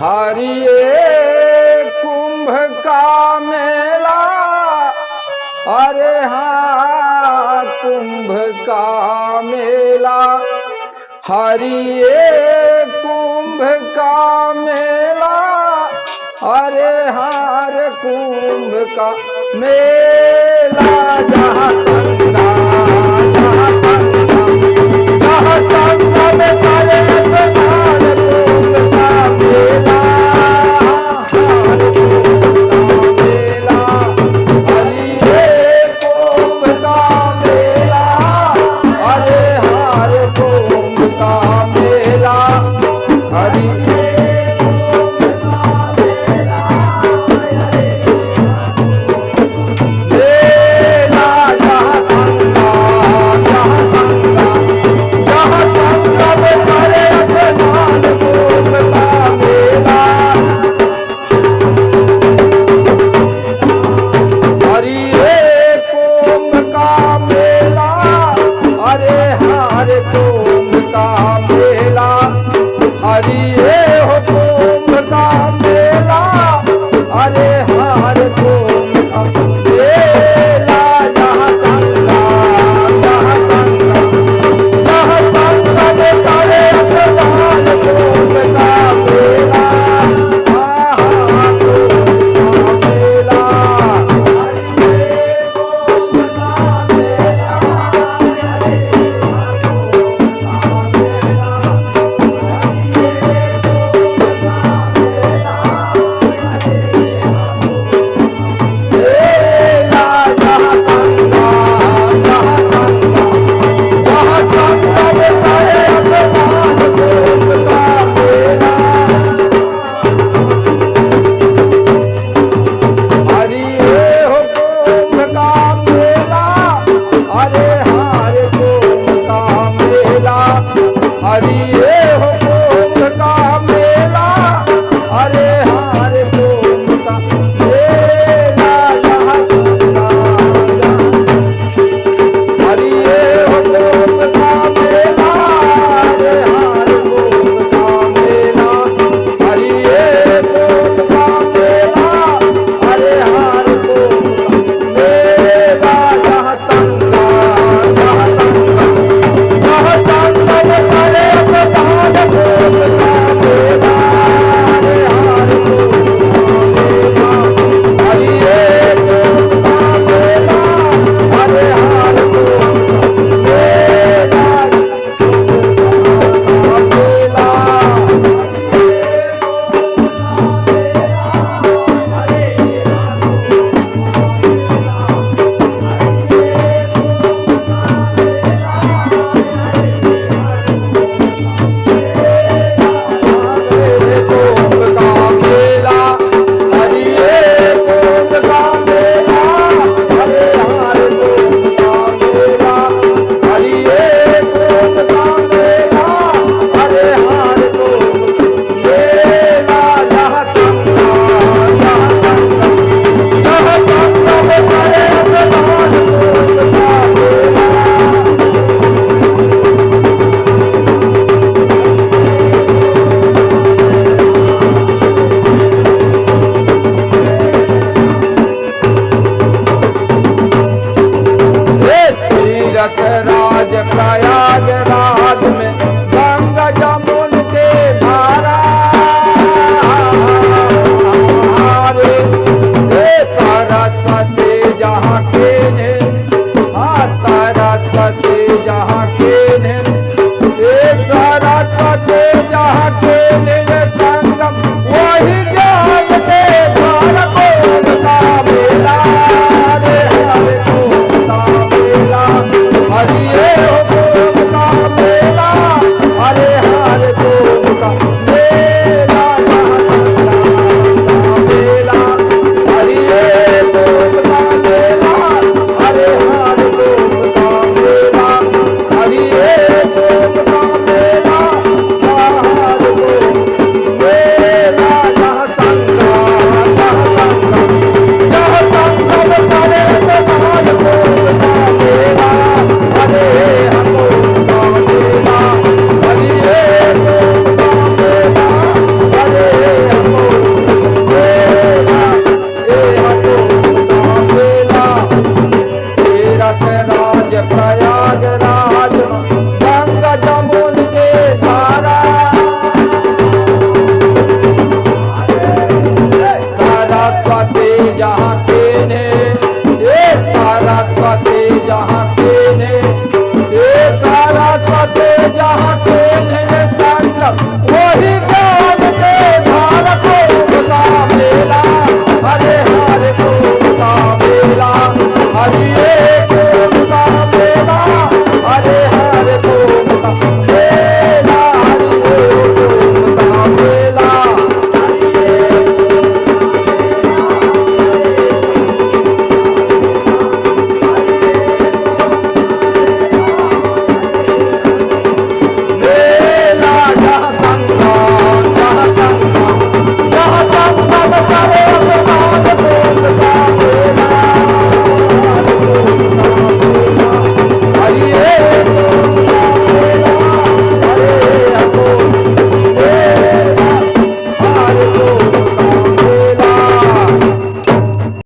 हरिये कुंभ का मेला, अरे हाँ कुंभ का मेला, हरिये कुंभ का मेला, अरे हाँ रे कुंभ का मेला। जहाँ गंगा जहाँ गंगा में तारे स्नान, कुंभ का मेला, हर कुंभ का मेला, हरिये कुंभ का मेला, अरे हर कुंभ का मेला, हरिये हरिये हो कुंभ का मेला, अरे हर कुंभ का मेला। जहाँ गंगा जहाँ गंगा में तारे स्नान, कुंभ का मेला, हाँ कुंभ का मेला, हरिये हो